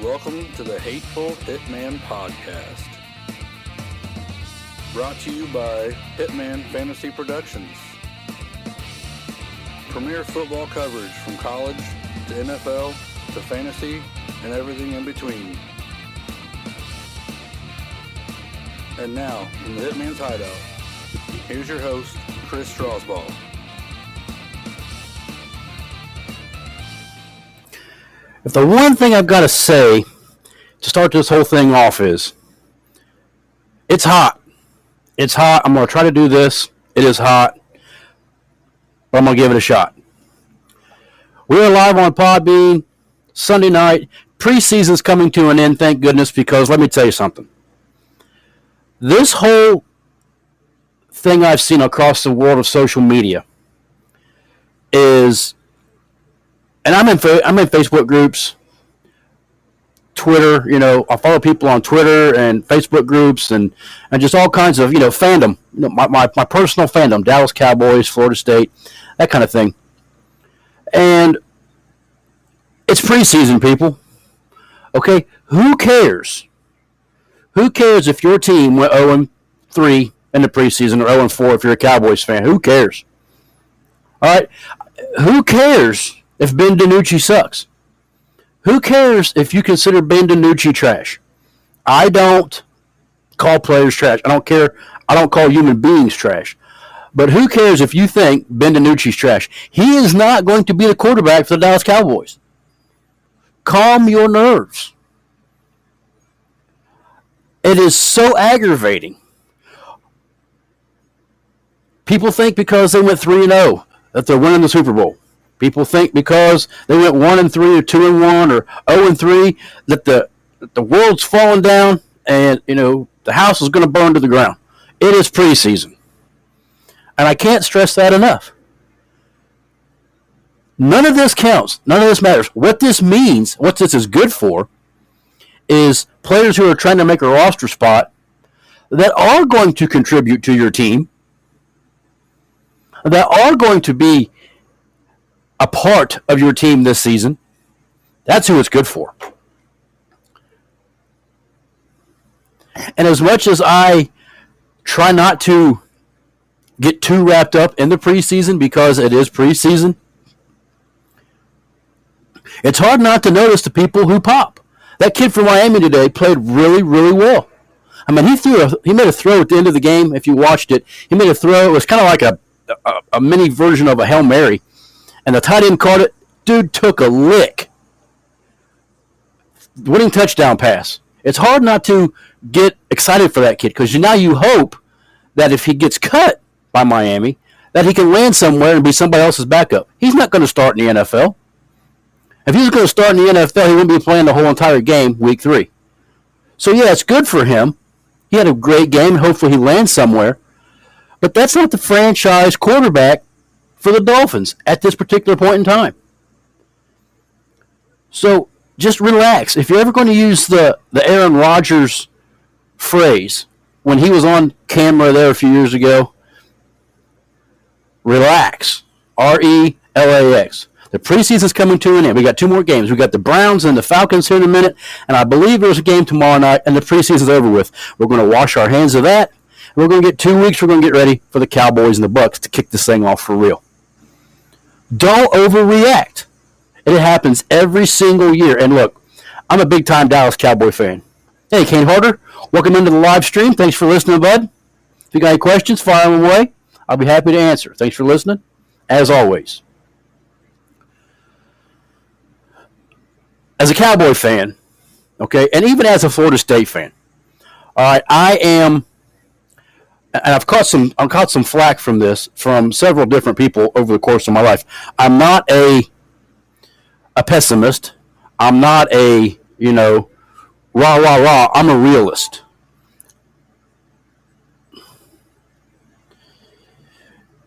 Welcome to the Hateful Hitman Podcast. Brought to you by Hitman Fantasy Productions. Premier football coverage from college to NFL to fantasy and everything in between. And now, from the Hitman's Hideout, here's your host, Chris Strasbaugh. If the one thing I've got to say to start this whole thing off is, it's hot. It's hot. I'm going to try to do this. It is hot. But I'm going to give it a shot. We're live on Podbean, Sunday night. Preseason's coming to an end, thank goodness, because let me tell you something. This whole thing I've seen across the world of social media is, and I'm in Facebook groups, Twitter, I follow people on Twitter and Facebook groups and just all kinds of, fandom, my personal fandom, Dallas Cowboys, Florida State, that kind of thing. And it's preseason, people. Okay, who cares? Who cares if your team went 0-3 in the preseason or 0-4 if you're a Cowboys fan? Who cares? All right, who cares if Ben DiNucci sucks? Who cares if you consider Ben DiNucci trash? I don't call players trash. I don't care. I don't call human beings trash. But who cares if you think Ben DiNucci's trash? He is not going to be the quarterback for the Dallas Cowboys. Calm your nerves. It is so aggravating. People think because they went 3-0 that they're winning the Super Bowl. People think because they went 1-3 or 2-1 or 0-3 that the world's falling down and the house is going to burn to the ground. It is preseason, and I can't stress that enough. None of this counts. None of this matters. What this means, what this is good for, is players who are trying to make a roster spot that are going to contribute to your team, that are going to be a part of your team this season. That's who it's good for. And as much as I try not to get too wrapped up in the preseason because it is preseason, it's hard not to notice the people who pop. That kid from Miami today played really, really well. I mean, he made a throw at the end of the game. If you watched it, he made a throw. It was kind of like a mini version of a Hail Mary. And the tight end caught it. Dude took a lick. Winning touchdown pass. It's hard not to get excited for that kid because now you hope that if he gets cut by Miami, that he can land somewhere and be somebody else's backup. He's not going to start in the NFL. If he was going to start in the NFL, he wouldn't be playing the whole entire game week 3. So, yeah, it's good for him. He had a great game. Hopefully he lands somewhere. But that's not the franchise quarterback for the Dolphins at this particular point in time. So just relax. If you're ever going to use the Aaron Rodgers phrase when he was on camera there a few years ago, relax. RELAX. The preseason's coming to an end. We got 2 more games. We got the Browns and the Falcons here in a minute, and I believe there's a game tomorrow night, and the preseason's over with. We're going to wash our hands of that. We're going to get 2 weeks. We're going to get ready for the Cowboys and the Bucs to kick this thing off for real. Don't overreact. It happens every single year. And look, I'm a big-time Dallas Cowboy fan. Hey, Kane Harder, welcome into the live stream. Thanks for listening, bud. If you got any questions, fire them away. I'll be happy to answer. Thanks for listening, as always. As a Cowboy fan, okay, and even as a Florida State fan, all right, I am, and I've caught some flack from this from several different people over the course of my life. I'm not a pessimist. I'm not a, rah, rah, rah. I'm a realist.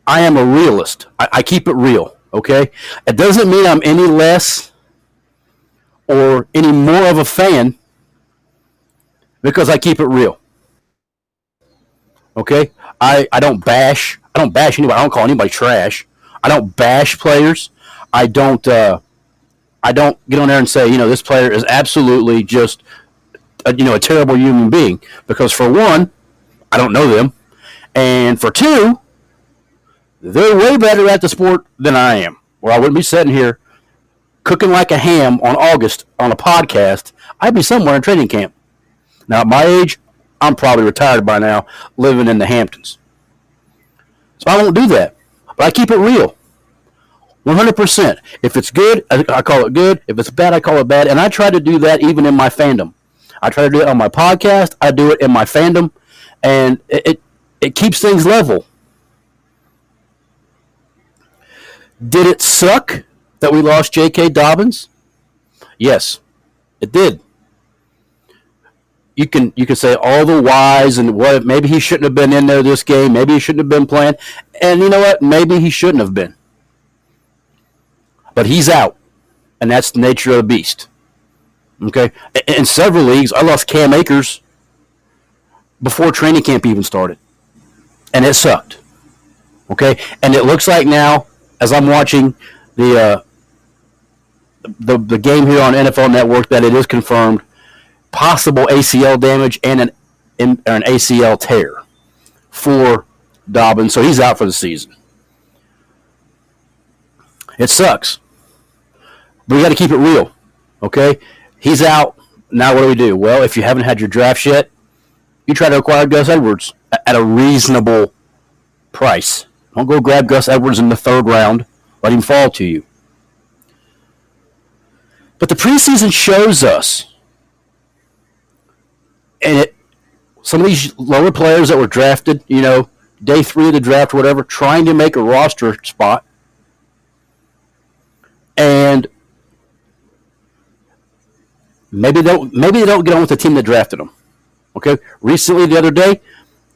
I am a realist. I keep it real, okay? It doesn't mean I'm any less or any more of a fan because I keep it real. Okay? I don't bash anybody. I don't call anybody trash. I don't bash players. I don't I don't get on there and say, this player is absolutely just, a terrible human being. Because for one, I don't know them. And for two, they're way better at the sport than I am. Or I wouldn't be sitting here cooking like a ham on August on a podcast. I'd be somewhere in training camp. Now, at my age, I'm probably retired by now, living in the Hamptons. So I won't do that. But I keep it real. 100%. If it's good, I call it good. If it's bad, I call it bad. And I try to do that even in my fandom. I try to do it on my podcast. I do it in my fandom. And it keeps things level. Did it suck that we lost J.K. Dobbins? Yes, it did. You can say all the whys and what maybe he shouldn't have been in there this game. Maybe he shouldn't have been playing. And you know what? Maybe he shouldn't have been. But he's out. And that's the nature of the beast. Okay? In several leagues, I lost Cam Akers before training camp even started. And it sucked. Okay? And it looks like now, as I'm watching the game here on NFL Network, that it is confirmed possible ACL damage and an ACL tear for Dobbins. So he's out for the season. It sucks. But we got to keep it real. Okay? He's out. Now what do? Well, if you haven't had your drafts yet, you try to acquire Gus Edwards at a reasonable price. Don't go grab Gus Edwards in the third round. Let him fall to you. But the preseason shows us, and some of these lower players that were drafted, day 3 of the draft, whatever, trying to make a roster spot, and maybe they don't get on with the team that drafted them. Okay, recently the other day,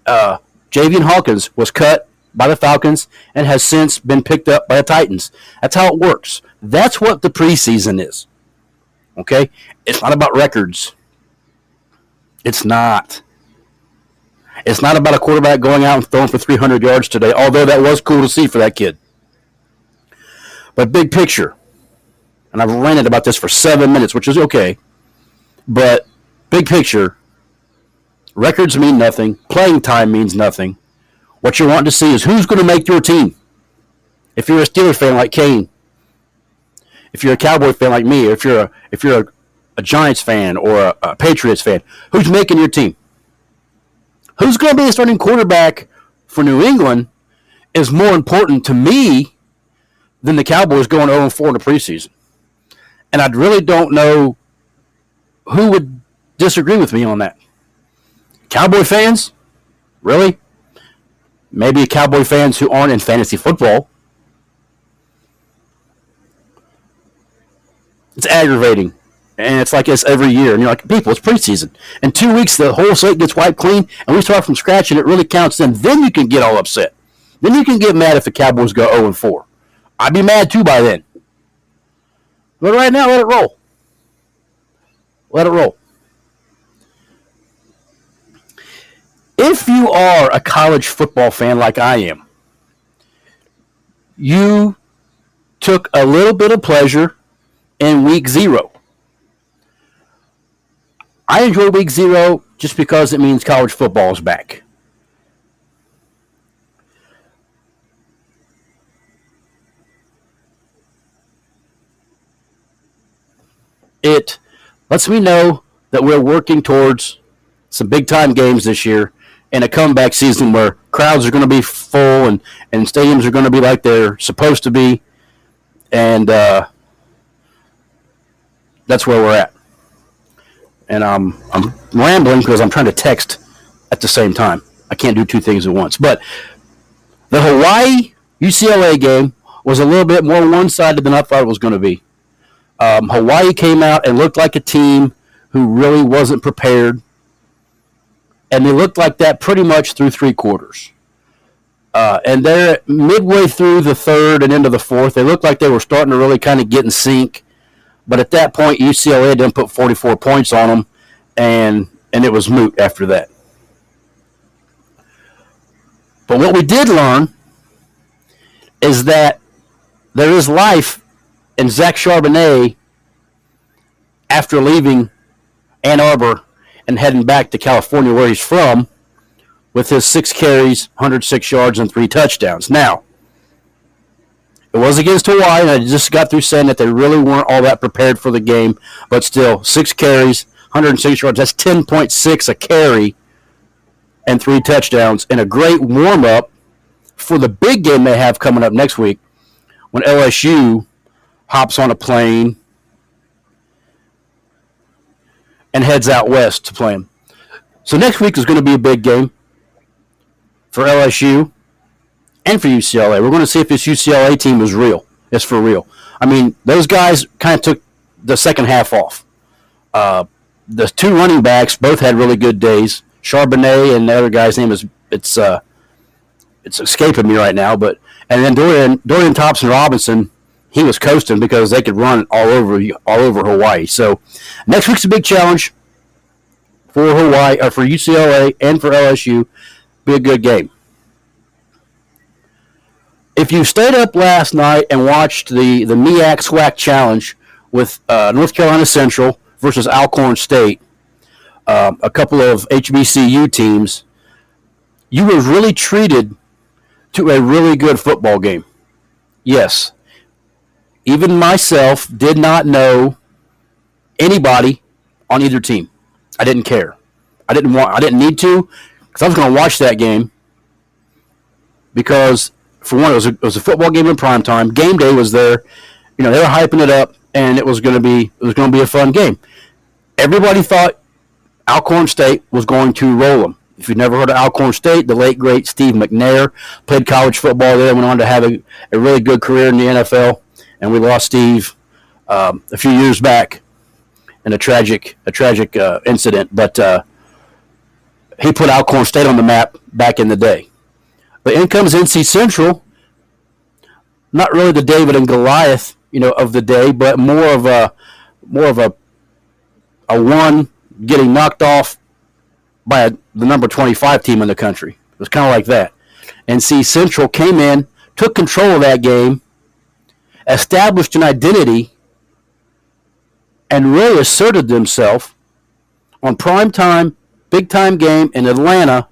Javian Hawkins was cut by the Falcons and has since been picked up by the Titans. That's how it works. That's what the preseason is. Okay? It's not about records. It's not. It's not about a quarterback going out and throwing for 300 yards today, although that was cool to see for that kid. But big picture, and I've ranted about this for 7 minutes, which is okay, but big picture, records mean nothing. Playing time means nothing. What you're wanting to see is who's going to make your team. If you're a Steelers fan like Kane, if you're a Cowboy fan like me, if you're a Giants fan or a Patriots fan, who's making your team? Who's going to be the starting quarterback for New England is more important to me than the Cowboys going 0-4 in the preseason. And I really don't know who would disagree with me on that. Cowboy fans? Really? Maybe Cowboy fans who aren't in fantasy football. It's aggravating. And it's like this every year. And you're like, people, it's preseason. In 2 weeks, the whole slate gets wiped clean, and we start from scratch, and it really counts. Then you can get all upset. Then you can get mad if the Cowboys go 0-4. I'd be mad, too, by then. But right now, let it roll. Let it roll. If you are a college football fan like I am, you took a little bit of pleasure in week 0. I enjoy week 0 just because it means college football is back. It lets me know that we're working towards some big-time games this year and a comeback season where crowds are going to be full and stadiums are going to be like they're supposed to be. And that's where we're at. And I'm rambling because I'm trying to text at the same time. I can't do two things at once. But the Hawaii-UCLA game was a little bit more one-sided than I thought it was going to be. Hawaii came out and looked like a team who really wasn't prepared. And they looked like that pretty much through 3 quarters. And they're midway through the third and into the fourth. They looked like they were starting to really kind of get in sync. But at that point, UCLA didn't put 44 points on them, and it was moot after that. But what we did learn is that there is life in Zach Charbonnet after leaving Ann Arbor and heading back to California where he's from with his 6 carries, 106 yards, and 3 touchdowns. Now, it was against Hawaii, and I just got through saying that they really weren't all that prepared for the game, but still, 6 carries, 106 yards, that's 10.6 a carry, and 3 touchdowns, and a great warm-up for the big game they have coming up next week when LSU hops on a plane and heads out west to play them. So next week is going to be a big game for LSU and for UCLA. We're going to see if this UCLA team is real. It's for real. I mean, those guys kind of took the second half off. The 2 running backs both had really good days. Charbonnet and the other guy's name is it's escaping me right now. And then Dorian Thompson-Robinson, he was coasting because they could run all over Hawaii. So next week's a big challenge for Hawaii or for UCLA and for LSU. Be a good game. If you stayed up last night and watched the MEAC SWAC Challenge with North Carolina Central versus Alcorn State, a couple of HBCU teams, you were really treated to a really good football game. Yes, even myself did not know anybody on either team. I didn't care. I didn't need to, because I was going to watch that game because, for one, it was a football game in prime time. Game day was there. They were hyping it up, and it was going to be a fun game. Everybody thought Alcorn State was going to roll them. If you've never heard of Alcorn State, the late, great Steve McNair played college football there, went on to have a really good career in the NFL, and we lost Steve a few years back in a tragic incident. But he put Alcorn State on the map back in the day. But in comes NC Central, not really the David and Goliath, of the day, but more of a one getting knocked off by the number 25 team in the country. It was kind of like that. NC Central came in, took control of that game, established an identity, and really asserted themselves on prime time, big time game in Atlanta,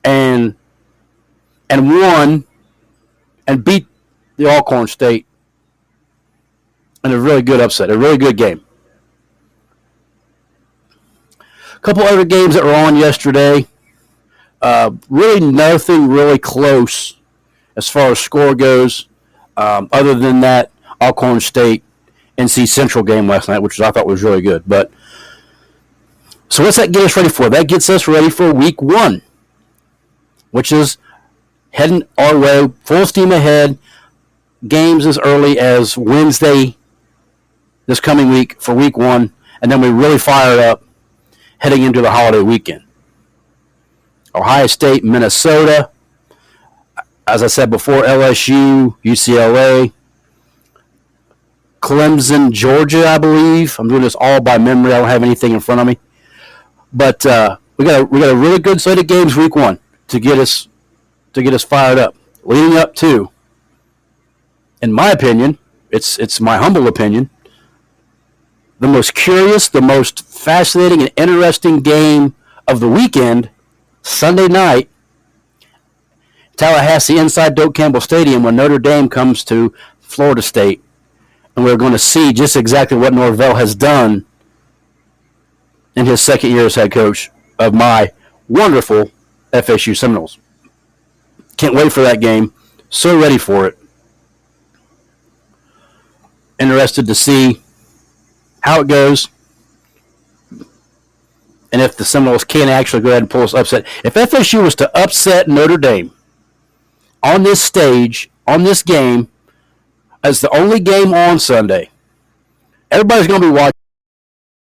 and won and beat the Alcorn State in a really good upset, a really good game. A couple other games that were on yesterday. Really nothing really close as far as score goes, other than that Alcorn State NC Central game last night, which I thought was really good. But so what's that get us ready for? That gets us ready for week 1, which is heading our way, full steam ahead. Games as early as Wednesday this coming week for week 1, and then we really fire it up heading into the holiday weekend. Ohio State, Minnesota, as I said before, LSU, UCLA, Clemson, Georgia, I believe. I'm doing this all by memory. I don't have anything in front of me. But we got a really good slate of games week 1 to get us fired up. Leading up to, in my opinion, it's my humble opinion, the most curious, the most fascinating and interesting game of the weekend, Sunday night, Tallahassee inside Doak Campbell Stadium when Notre Dame comes to Florida State. And we're going to see just exactly what Norvell has done in his second year as head coach of my wonderful FSU Seminoles. Can't wait for that game. So ready for it. Interested to see how it goes, and if the Seminoles can actually go ahead and pull us upset. If FSU was to upset Notre Dame on this stage, on this game, as the only game on Sunday, everybody's going to be watching.